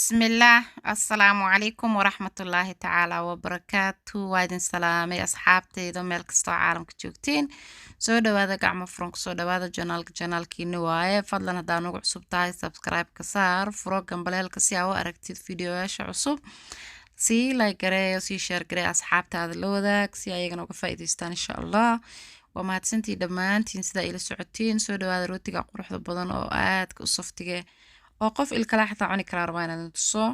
بسم الله السلام عليكم ورحمة الله تعالى وبركاته وادن سلامي أصحابتي دو ميل كستو عالمك joogtiin soo dhawaada gacmo furan kusoo dhawaada janaalkiina waaye fadlan hadaa nagu cusub tahay subscribe ka saar furo gambaleelka si aa u aragtid fiidiyoyaasha cusub sii like gareeyo sii share gareeyo asxaabtaada la wadaag si ayagana uga faa'iidaystaan insha allah waa mahadsantiin dhammaantiin sidaa ila socotiin soo dhawaada rootiga quruxda badan oo aadka u saftige oo qof ilkala xataa cuni karaa rabaa inaan tuso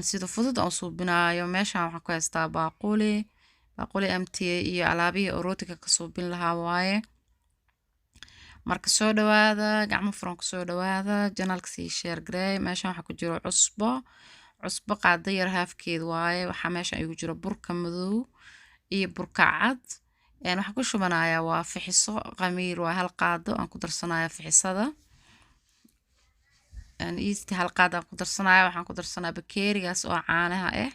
sida fudud aan suubinayo meeshaan waxaan ku haystaa baaquli amtiye iyo alaabihii oo rootiga ka suubin lahaa waaye marka soo dhawaada gacmo furan kusoo dhawaada janaalka sii share gareey meeshaan waxaa ku jiro cusbo qaado yar haafkeed waaye waxaa meeshaan igu jiro burka madow iyo burka cad waxaan ku shubanayaa waa fixiso qamiir waa hal qaado aan ku darsanayaa fixisada isti hal qaad aan ku darsanaya waxaan ku darsanaa bakeerigaas oo caanaha ah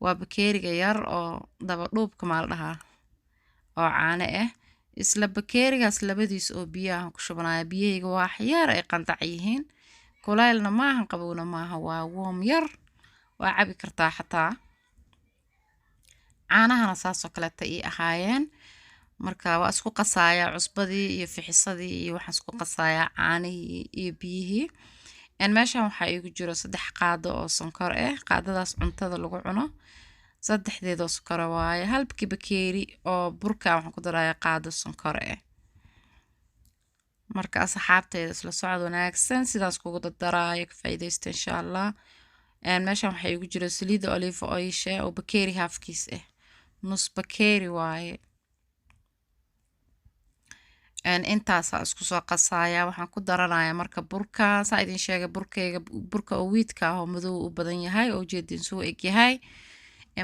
waa bakeeriga yar oo daba dhuubka maal dhahaa oo caano ah isla bakeerigaas labadiis oo biyaha aan ku shubanaya biyahayga waa xiyar ay qandac yihiin kulaylna maahan qabowna maaha waa warm yar waa cabi kartaa xataa caanahana saasoo kaleeta ii ahaayeen marka waa isku qasaaya cusbadii iyo fixisadii iyo waxaan isku qasaaya caanihii iyo biyihii meeshaan waxaa igu jiro 3 qaado oo sonkor ah qaadadaas cuntada lagu cuno saddexdeedoo sonkor waaye halbki bakeeri oo burka waxaan ku darayaa qaado sonkor ah marka asxaabteeda isla socod wanaagsan sidaas kugu daraayo ka faa'iidaysta insha allah meeshaan waxaa igu jiro saliid olive oil oo bakeeri halfkiis ah nus bakeeri waaye intaas isku soo qasaya waxaan ku daranayaa marka burka saa idin sheegay burka oo wheatka oo madow u badan yahay oo jeedin soo eg yahay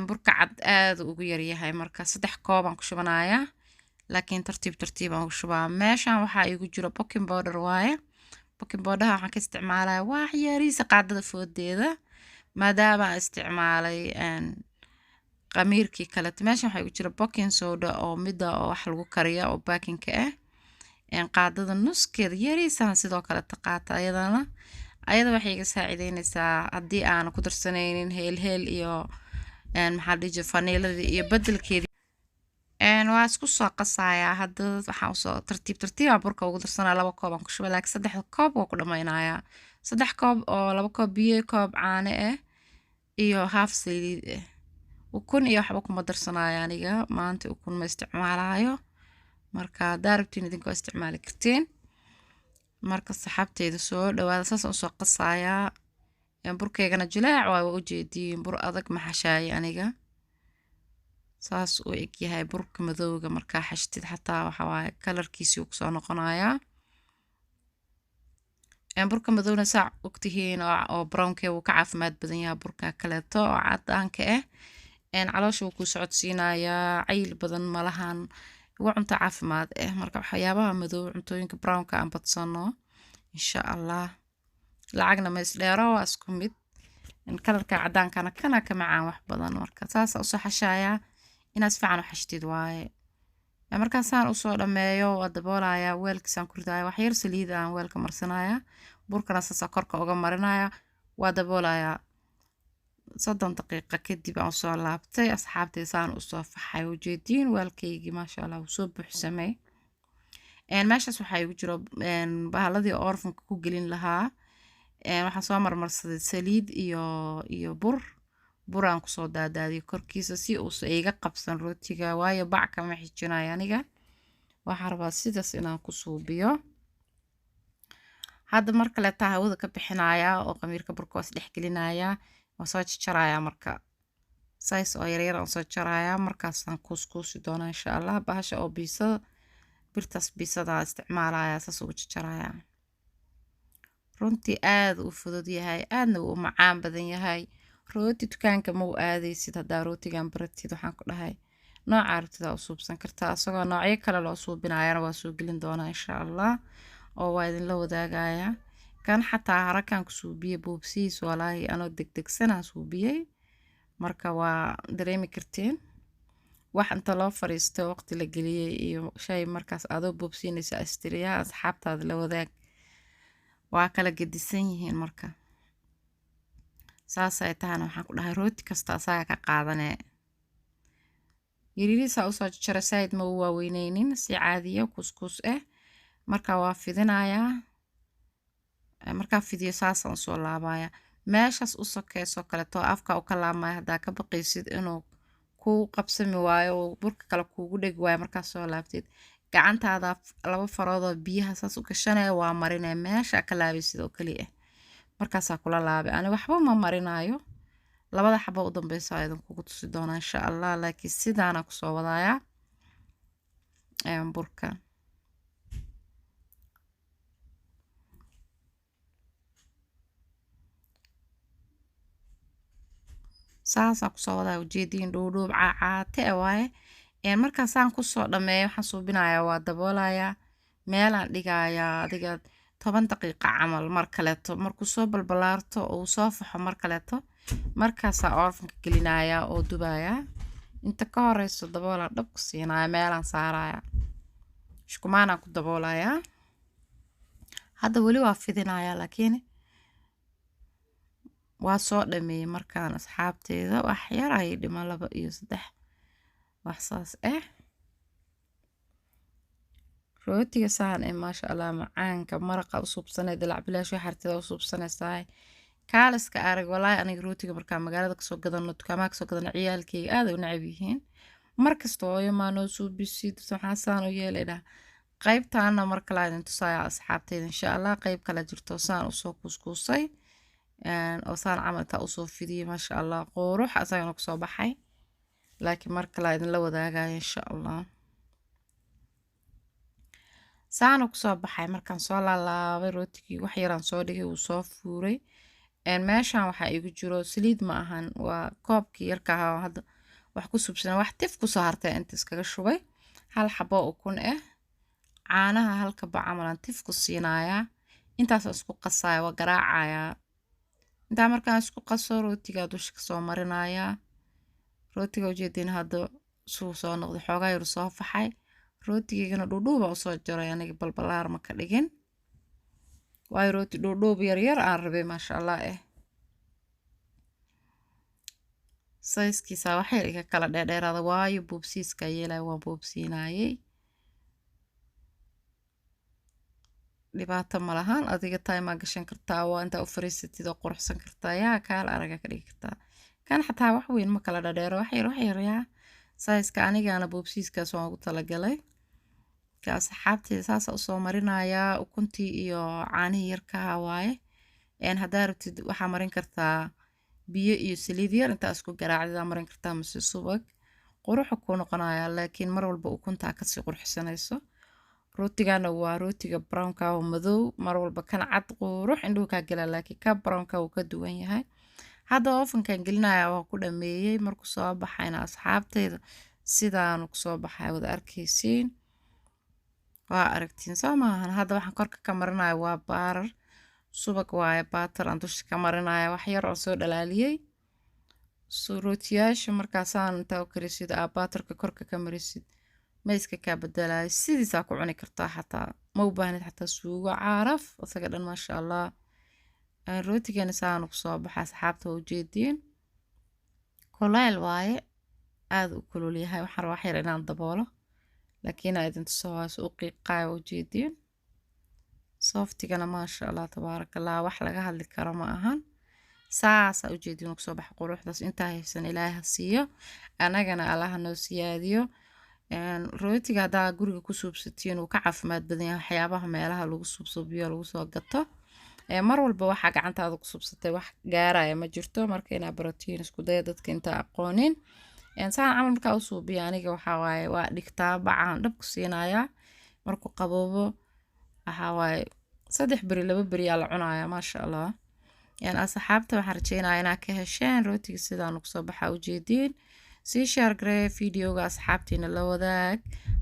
burka cad aad ugu yar yahay marka 3 koob aan ku shubanayaa laakiin tartiib aan ku shubaa meeshaan waxaa igu jiro baking powder waaye baking powder waxaan ka isticmaalayaa wax yariisa qaadada foodeeda maadaama aan isticmaalay qamiirkii kale meeshaan waxaa igu jiro baking soda oo mida oo wax lagu kariyo oo baking-ka ah qaadada nuskeeda yariisaan sidoo kale taqaata ayada waxay iga saacideynaysaa haddii aan ku darsanaynin heel iyo maxaa dhije faniiladii iyo bedelkeedii waa isku soo qasayaa hadda waxaan usoo tartiib burka ugu darsanaa 2 koob aan ku shubay laakiin 3 koob waa ku dhammaynayaa 3 koob oo 2 koob biyo koob caano ah iyo half saliid ah ukun iyo waxba kuma darsanaayo aniga maanta ukun ma isticmaalayo marka daarabtiin idinkoo isticmaali kartiin marka saxaabteeda soo dhawaada saas aan soo qasayaa burkeygana jilaac waa u jeediin bur adag ma xashaay aniga saas uu eg yahay burka madowga marka xashtid xataa waxa waaye kalarkiisii ku soo noqonayaa burka madowna saac ogtihiin oo brownkee uu ka caafimaad badan yahay burka kaleeto oo cadaanka ah caloosha uu ku socodsiinayaa cayil badan malahan waa cunto caafimaad ah marka waxyaabaha madow cuntooyinka brownka aan badsano insha allah lacagna ma isdheero waa isku mid kalarka cadaankana kana ka macaan wax badan marka saas u soo xashaaya inaad fiican u xashtid waaye markaan saan u soo dhameeyo waa daboolaya weelkiisaan ku ridaaya wax yar saliid aan weelka marsanaya burkana saas korka uga marinaya waa daboolaya 30 daqiiqo kadib aan soo laabtay asxaabtay saan u soo faxay ujeediin weelkaygii maasha allah soo buuxsamay meeshaas waxaa igu jiro bahaladii orfanka ku gelin lahaa waxaan soo marmarsaday saliid iyo bur aan kusoo daadaadiyay korkiisa si uusa iga qabsan rootiga waayo bac kama xijinayo aniga waxaan rabaa sidaas inaan ku suubiyo hadda mar kale taa hawada ka bixinaya oo qamiirka burka is dhex gelinaya soo jaraya marka size oo yar aan soo jaraya markaasaan kuuskuusi doona insha allah bahasha oo birtaas biisada isticmaalaya saas ugu jaraya runtii aad u fudud yahay aadna uu macaan badan yahay rooti dukaanka ma u aadaysid haddaa rootigan baratid waxaan ku dhahay nooca aragtida u suubsan kartaa asagoo noocyo kale loo suubinayana waa soo gelin doonaa insha allah oo waa idinla wadaagaya kan xataa harakan ku suubiyey boobsiis walaahi anoo degdegsanaa suubiyey marka waa dareemi kartiin wax inta loo fariisto waqti la geliyey iyo shay markaas adoo boobsiinaysa astiriya asxaabtaada la wadaag waa kala gedisan yihiin marka saasay tahana waxaan ku dhahay rooti kasta asaga ka qaadanee yariiriisa usoo jara saaid ma u waaweyneynin si caadiya kuskus marka waa fidinayaa markaa fidiyo saasaan usoo laabaya meeshaas u sokeysoo kaleeto afka u ka laabmaya haddaa ka baqaysid inuu ku qabsami waayo oo burka kale kuugu dhegi waayo markaa soo laabtid gacantaada 2 faroodoo biyaha saas u gashanaya waa marinaya meesha ka laabaysid oo kaliya markaasaa kula laabay ani waxba ma marinayo 2 xabo u dambeysa aydan kugu tusi doonaa insha Allah laakiin sidaana ku soo wadaaya burka saasa ku soo wadaa ujeedin dhuudhuub caate waaye markaasaan ku soo dhameeyo waxaan suubinayaa waa daboolayaa meelaan dhigayaa adiga 10 daqiiqo camal mar kaleeto markuu soo balbalaarto oo soo faxo mar kaleeto markaasaa oorfanka gelinayaa oo dubayaa inta ka horeyso daboola dhab ku siinaya meelaan saarayaa shkumaana ku daboolayaa hadda wali waa fidinayaa laakiin waa soo dhameeyay markaan asxaabteeda wax yar ay dhima 2 iyo 3 wax saas rootiga saan maasha Allah macaanka maraqa u suubsanay dalac bilaash wax hartida u suubsanaysaa kaaliska arag walaa aniga rootiga markaa magaalada ka soo gadano dukaamaha ka soo gadano ciyaalkayga aad u nacab yihiin markasta oo imaano suubisid waxaan saan u yeelay qaybtaana marka la idin tusaya asxaabteeda insha Allah qayb kala jirto saan u soo kuskusay oo saan camalta u soo fidiyay maasha Allah qurux asagana ku soo baxay laakiin marka la idin la wadaagayo insha Allah saan ku soo baxay markaan soo laalaabay rootigii wax yaraan soo dhigay uu soo fuuray meeshan waxa igu jiro saliid ma ahan waa koobkii yarka ah hadda wax ku subsan wax tif ku soo hartay inta iskaga shubay hal xabo ukun caanaha halka bacamalan tif ku siinayaa intaas isku qasaya waa garaacaya inta markaan isku qaso rootiga dusha ka soo marinayaa rootiga ujeedin hadda soo noqday xoogaa yar soo faxay rootigana dhuudhuuba u soo jaray aniga balbalaar ma ka dhigin way rooti dhuudhuub yar aan rabay maasha Allah sayskiisa wax yar iga kala dheeraada waayo boobsiiska yeelay waa boobsiinayay dhibaato ma lahan adiga time gashan kartaa waa inta u fariisatid oo quruxsan kartaa yaa kaal araga ka dhigi kartaa kan xataa wax weyn ma kala dheero wax yar yaa sayska anigana boobsiiskaas waan ugu talagalay ka asxaabteeda saas u soo marinayaa ukuntii iyo caanihii yarka waaye hadaa rabtid waxaa marin kartaa biyo iyo saliid yar inta isku garaacdaa marin kartaa mise subag quruxu ku noqonaya laakiin mar walba ukunta ka sii quruxsanayso rootigana waa rootiga brownka oo madow mar walba kan cad qurux indhuhu ka gala laakiin ka brownka uu ka duwan yahay hadda ofankan gelinaya waa ku dhameeyay markuu soo baxayna asxaabteeda sidaan ku soo baxay wada arkaysiin waa aragtiin soo maahan hadda waxaan korka ka marinayaa waa baarar subag waaye baatar aan dusha ka marinayaa wax yar oo soo dhalaaliyay rootiyaasha markaasaan intaa u karisid baatarka korka ka marisid ma iska ka bedelaay sidiisa ku cuni kartaa xataa ma u baahnid xataa suugo caaraf asaga dhan maasha Allah rootigana saan ku soo baxay asxaabta u jeedin kuleel waaye aad u kulul yahay waxaan wax yar inaan daboolo laakiin aydin soo u qiiqay u jeedin softigana maasha Allah tabarakallah wax laga hadli karo ma ahan saasa u jeedin ku soo baxay quruxdaas inta haysan Ilaahay siiyo anagana Allah noo siyaadiyo rootiga hadaa guriga ku suubsatiin uu ka caafimaad badan yahay waxyaabaha meelaha lagu suubsuubiyo lagu soo gato mar walba waxa gacantaada ku suubsatay wax gaaraya ma jirto marka ina protein isku day dadka inta aqoonin saan camal markaa u suubiyo aniga waxa waaye waa dhigtaa bacaan dhab ku siinayaa markuu qaboobo waxa waaye 3 bari 2 bari la cunaaya maasha Allah asxaabta waxaan rajeynayaa inaad ka hesheen rootiga sidaan ku soo baxay u jeedin si share garee videoga asxaabtiina la wadaag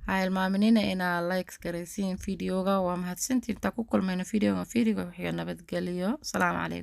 ha ilmaaminina inaad likes gareysiin videoga waa mahadsantiin ta ku kulmayna videoga wixii nabadgeliyo salaam calaykum